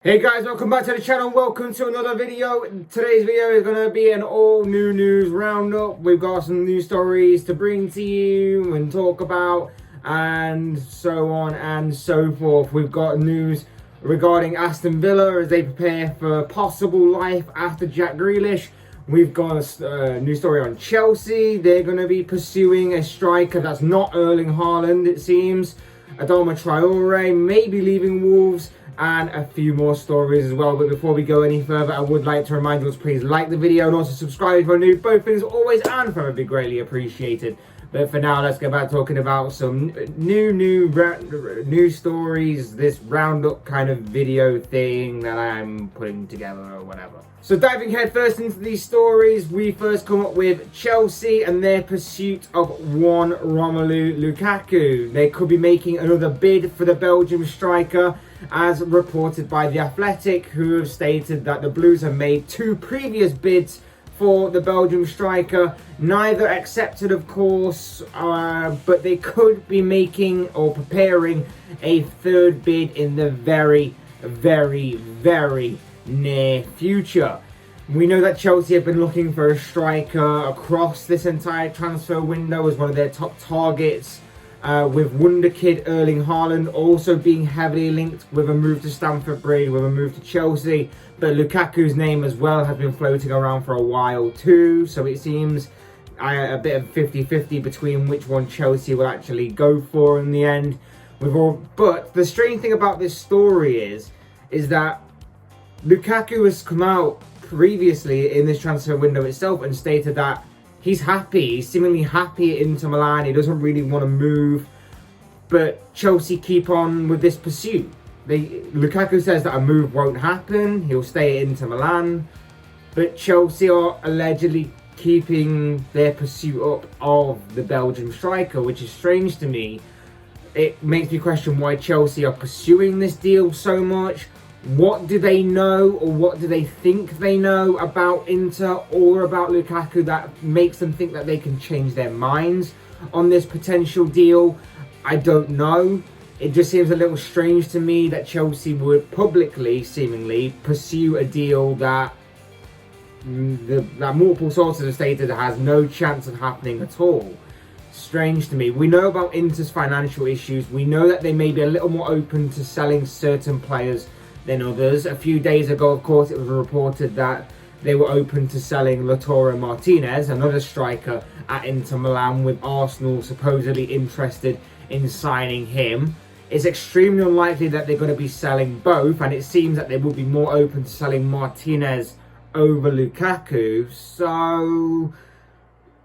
Hey guys, welcome back to the channel. Welcome to another video. Today's video is going to be an all new news roundup. We've got some news stories to bring to you and talk about, and so on and so forth. We've got news regarding Aston Villa as they prepare for possible life after Jack Grealish. We've got a news story on Chelsea. They're going to be pursuing a striker that's not Erling Haaland, it seems. Adama Traore may be leaving Wolves, and a few more stories as well. But before we go any further, I would like to remind you to please like the video and also subscribe if you're new. Both things always and forever be greatly appreciated. But for now, let's get back talking about some new stories, this roundup kind of video thing that I'm putting together or whatever. So diving head first into these stories, we first come up with Chelsea and their pursuit of one Romelu Lukaku. They could be making another bid for the Belgian striker, as reported by The Athletic, who have stated that the Blues have made two previous bids for the Belgian striker. Neither accepted, of course, but they could be making or preparing a third bid in the very, very, very near future. We know that Chelsea have been looking for a striker across this entire transfer window as one of their top targets, with wonderkid Erling Haaland also being heavily linked with a move to Stamford Bridge, with a move to Chelsea. But Lukaku's name as well has been floating around for a while too, so it seems a bit of 50-50 between which one Chelsea will actually go for in the end. But the strange thing about this story is that Lukaku has come out previously in this transfer window itself and stated that he's happy, he's seemingly happy at Inter Milan, he doesn't really want to move, but Chelsea keep on with this pursuit. Lukaku says that a move won't happen, he'll stay at Inter Milan, but Chelsea are allegedly keeping their pursuit up of the Belgian striker, which is strange to me. It makes me question why Chelsea are pursuing this deal so much. What do they know, or what do they think they know about Inter or about Lukaku that makes them think that they can change their minds on this potential deal? I don't know. It just seems a little strange to me that Chelsea would publicly, seemingly, pursue a deal that multiple sources have stated has no chance of happening at all. Strange to me. We know about Inter's financial issues. We know that they may be a little more open to selling certain players than others. A few days ago, of course, it was reported that they were open to selling Lautaro Martinez, another striker, at Inter Milan, with Arsenal supposedly interested in signing him. It's extremely unlikely that they're going to be selling both, and it seems that they will be more open to selling Martinez over Lukaku. So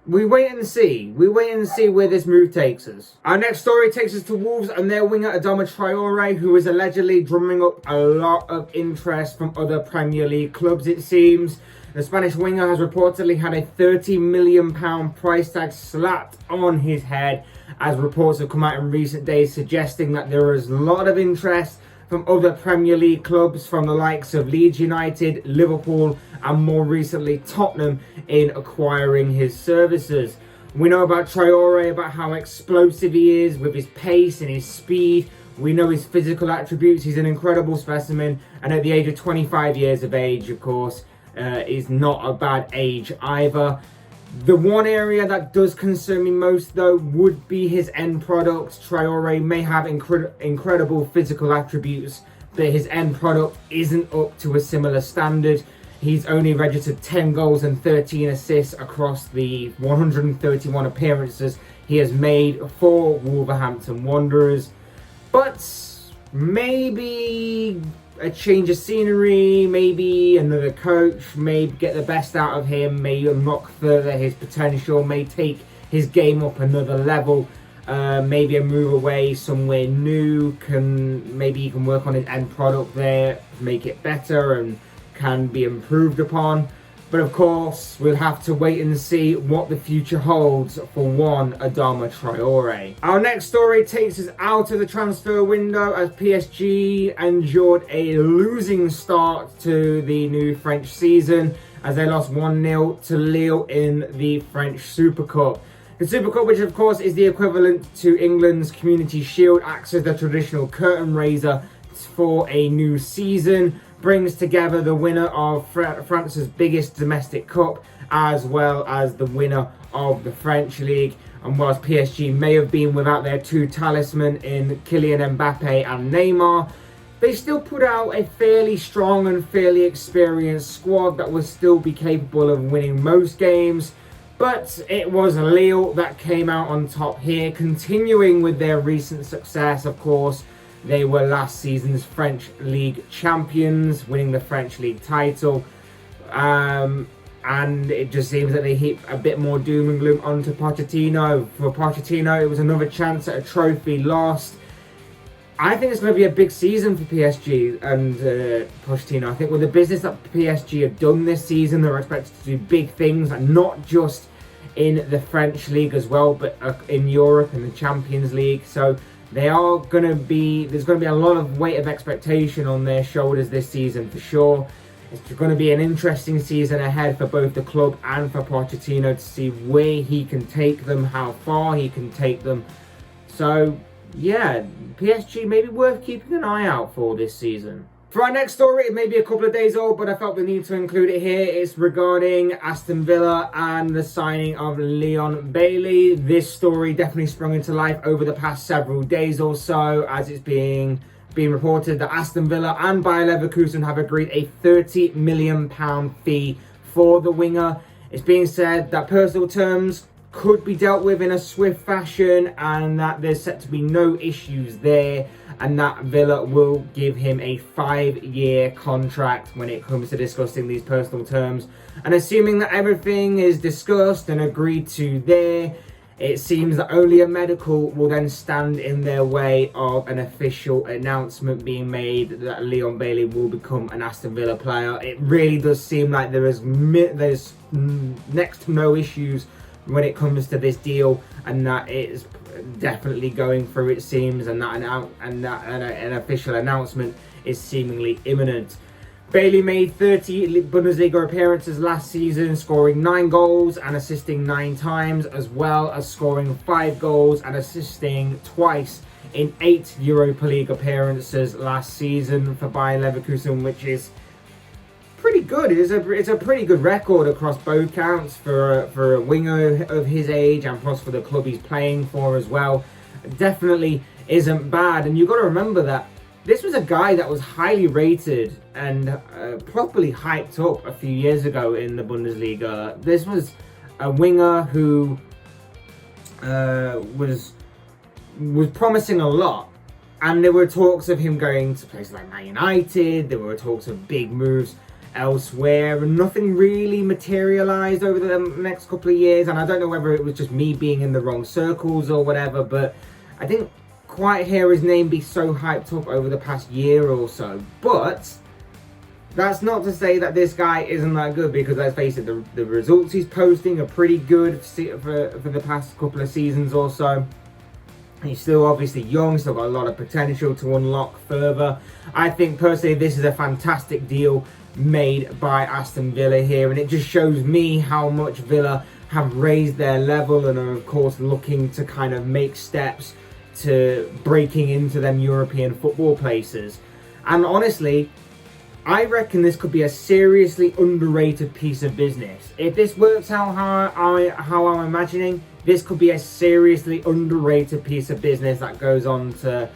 we wait and see. We wait and see where this move takes us. Our next story takes us to Wolves and their winger Adama Traore, who is allegedly drumming up a lot of interest from other Premier League clubs, it seems. The Spanish winger has reportedly had a £30 million price tag slapped on his head, as reports have come out in recent days suggesting that there is a lot of interest from other Premier League clubs, from the likes of Leeds United, Liverpool, and more recently Tottenham, in acquiring his services. We know about Traore, about how explosive he is with his pace and his speed. We know his physical attributes. He's an incredible specimen, and at the age of 25 years of age, of course, is not a bad age either. The one area that does concern me most, though, would be his end product. Traore may have incredible physical attributes, but his end product isn't up to a similar standard. He's only registered 10 goals and 13 assists across the 131 appearances he has made for Wolverhampton Wanderers. But maybe a change of scenery, maybe another coach may get the best out of him, may unlock further his potential, may take his game up another level. Maybe a move away somewhere new, maybe he can work on his end product there, make it better and can be improved upon. But of course, we'll have to wait and see what the future holds for one Adama Traore. Our next story takes us out of the transfer window, as PSG endured a losing start to the new French season, as they lost 1-0 to Lille in the French Super Cup. The Super Cup, which of course is the equivalent to England's Community Shield, acts as the traditional curtain raiser for a new season. brings together the winner of France's biggest domestic cup as well as the winner of the French league. And whilst PSG may have been without their two talisman in Kylian Mbappe and Neymar, they still put out a fairly strong and fairly experienced squad that would still be capable of winning most games. But it was Lille that came out on top here, continuing with their recent success. Of course, they were last season's French League champions, winning the French League title. And it just seems that they heap a bit more doom and gloom onto Pochettino. For Pochettino, it was another chance at a trophy lost. I think it's going to be a big season for PSG and Pochettino. I think with the business that PSG have done this season, they're expected to do big things, and not just in the French League as well, but in Europe and the Champions League. So they are going to be, there's going to be a lot of weight of expectation on their shoulders this season for sure. It's going to be an interesting season ahead for both the club and for Pochettino to see where he can take them, how far he can take them. So, yeah, PSG may be worth keeping an eye out for this season. For our next story, it may be a couple of days old, but I felt the need to include it here. It's regarding Aston Villa and the signing of Leon Bailey. This story definitely sprung into life over the past several days or so, as it's being reported that Aston Villa and Bayer Leverkusen have agreed a £30 million fee for the winger. It's being said that personal terms could be dealt with in a swift fashion, and that there's set to be no issues there, and that Villa will give him a 5-year contract when it comes to discussing these personal terms. And assuming that everything is discussed and agreed to there, it seems that only a medical will then stand in their way of an official announcement being made that Leon Bailey will become an Aston Villa player. It really does seem like there's next to no issues when it comes to this deal, and that it is definitely going through, it seems, and that an official announcement is seemingly imminent. Bailey made 30 Bundesliga appearances last season, scoring 9 goals and assisting 9 times, as well as scoring 5 goals and assisting twice in 8 Europa League appearances last season for Bayer Leverkusen, which is pretty good. It's a pretty good record across both counts for a winger of his age, and plus for the club he's playing for as well. It definitely isn't bad, and you've got to remember that this was a guy that was highly rated and properly hyped up a few years ago in the Bundesliga. This was a winger who was promising a lot, and there were talks of him going to places like Man United. There were talks of big moves elsewhere, and nothing really materialized over the next couple of years. And I don't know whether it was just me being in the wrong circles or whatever, but I didn't quite hear his name be so hyped up over the past year or so. But that's not to say that this guy isn't that good, because let's face it, the results he's posting are pretty good for the past couple of seasons or so. He's still obviously young, still got a lot of potential to unlock further. I think personally this is a fantastic deal made by Aston Villa here, and it just shows me how much Villa have raised their level and are of course looking to kind of make steps to breaking into them European football places. And honestly, I reckon this could be a seriously underrated piece of business. If this works out how I'm imagining, this could be a seriously underrated piece of business that goes on to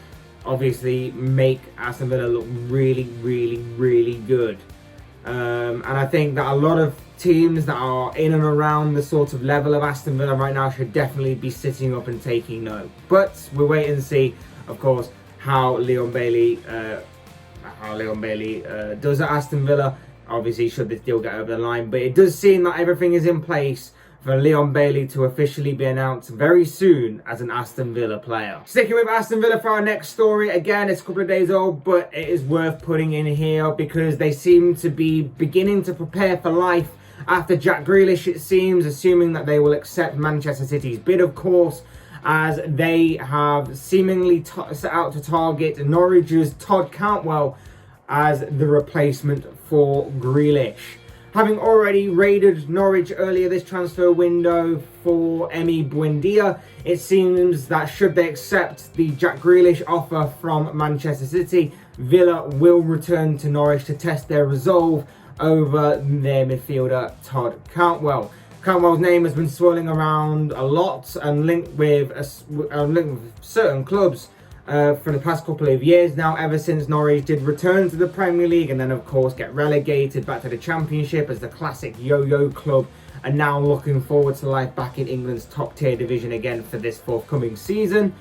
obviously make Aston Villa look really, really, really good. And I think that a lot of teams that are in and around the sort of level of Aston Villa right now should definitely be sitting up and taking note. But we'll wait and see, of course, how Leon Bailey does at Aston Villa. Obviously, should this deal get over the line, but it does seem that everything is in place for Leon Bailey to officially be announced very soon as an Aston Villa player. Sticking with Aston Villa for our next story, again, it's a couple of days old, but it is worth putting in here because they seem to be beginning to prepare for life after Jack Grealish, it seems, assuming that they will accept Manchester City's bid, of course, as they have seemingly set out to target Norwich's Todd Cantwell as the replacement for Grealish. Having already raided Norwich earlier this transfer window for Emi Buendia, it seems that should they accept the Jack Grealish offer from Manchester City, Villa will return to Norwich to test their resolve over their midfielder Todd Cantwell. Cantwell's name has been swirling around a lot and linked with certain clubs for the past couple of years now, ever since Norwich did return to the Premier League and then of course get relegated back to the Championship as the classic yo-yo club, and now looking forward to life back in England's top tier division again for this forthcoming season.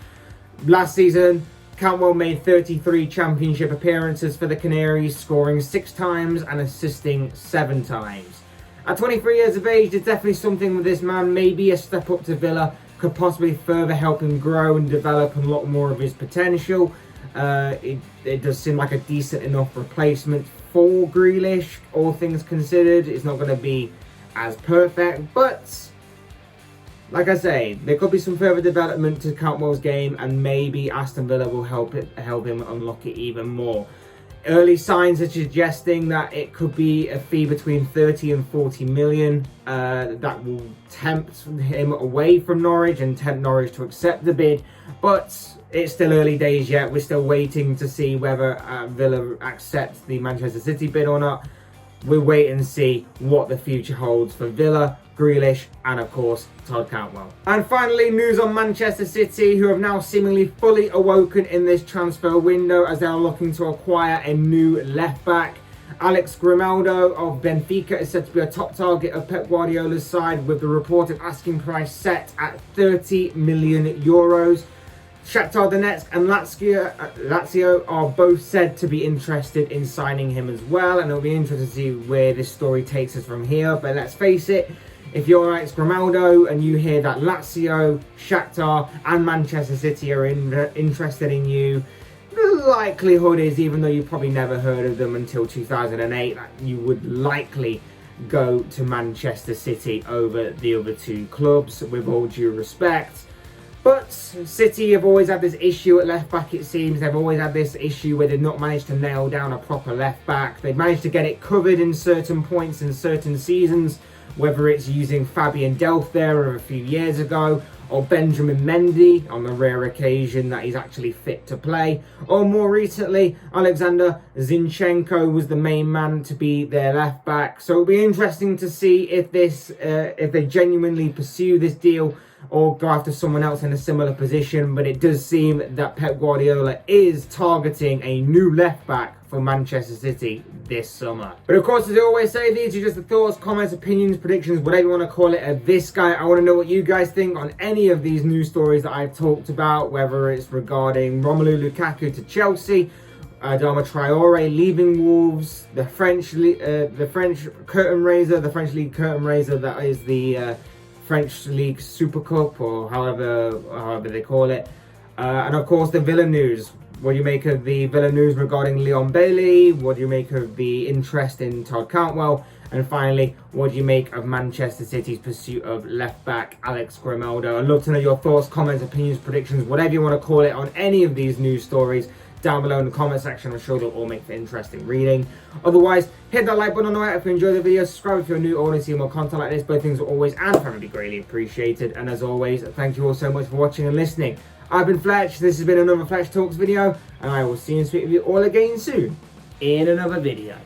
Last season, Cantwell made 33 Championship appearances for the Canaries, scoring 6 times and assisting 7 times. At 23 years of age, there's definitely something with this man. Maybe a step up to Villa could possibly further help him grow and develop and unlock more of his potential. It does seem like a decent enough replacement for Grealish, all things considered. It's not going to be as perfect, but like I say, there could be some further development to Cantwell's game, and maybe Aston Villa will help him unlock it even more. Early signs are suggesting that it could be a fee between 30 and 40 million that will tempt him away from Norwich and tempt Norwich to accept the bid. But it's still early days yet. We're still waiting to see whether Villa accepts the Manchester City bid or not. We'll wait and see what the future holds for Villa, Grealish, and of course Todd Cantwell. And finally, news on Manchester City, who have now seemingly fully awoken in this transfer window as they are looking to acquire a new left back. Alex Grimaldo of Benfica is said to be a top target of Pep Guardiola's side, with the reported asking price set at 30 million euros. Shakhtar Donetsk and Lazio are both said to be interested in signing him as well, and it'll be interesting to see where this story takes us from here. But let's face it, if you're Alex Grimaldo and you hear that Lazio, Shakhtar and Manchester City are interested in you, the likelihood is, even though you've probably never heard of them until 2008, that you would likely go to Manchester City over the other two clubs, with all due respect. But City have always had this issue at left back, it seems. They've always had this issue where they've not managed to nail down a proper left back. They've managed to get it covered in certain points in certain seasons, whether it's using Fabian Delph there a few years ago, or Benjamin Mendy on the rare occasion that he's actually fit to play, or more recently, Alexander Zinchenko was the main man to be their left back. So it'll be interesting to see if they genuinely pursue this deal or go after someone else in a similar position. But it does seem that Pep Guardiola is targeting a new left back for Manchester City this summer. But of course, as I always say, these are just the thoughts, comments, opinions, predictions, whatever you want to call it, of this guy. I want to know what you guys think on any of these news stories that I've talked about, whether it's regarding Romelu Lukaku to Chelsea, Adama Traore leaving Wolves, the French curtain raiser, the French league curtain raiser that is the French League Super Cup, or however they call it, and of course the Villa news. What do you make of the Villa news regarding Leon Bailey? What do you make of the interest in Todd Cantwell? And finally, what do you make of Manchester City's pursuit of left back Alex Grimaldo? I'd love to know your thoughts, comments, opinions, predictions, whatever you want to call it, on any of these news stories down below in the comment section. I'm sure they'll all make for interesting reading. Otherwise, hit that like button on the way if you enjoyed the video. Subscribe if you're new or want to see more content like this. Both things are always and family greatly appreciated. And as always, thank you all so much for watching and listening. I've been Fletch, this has been another Fletch Talks video, and I will see and speak with you all again soon in another video.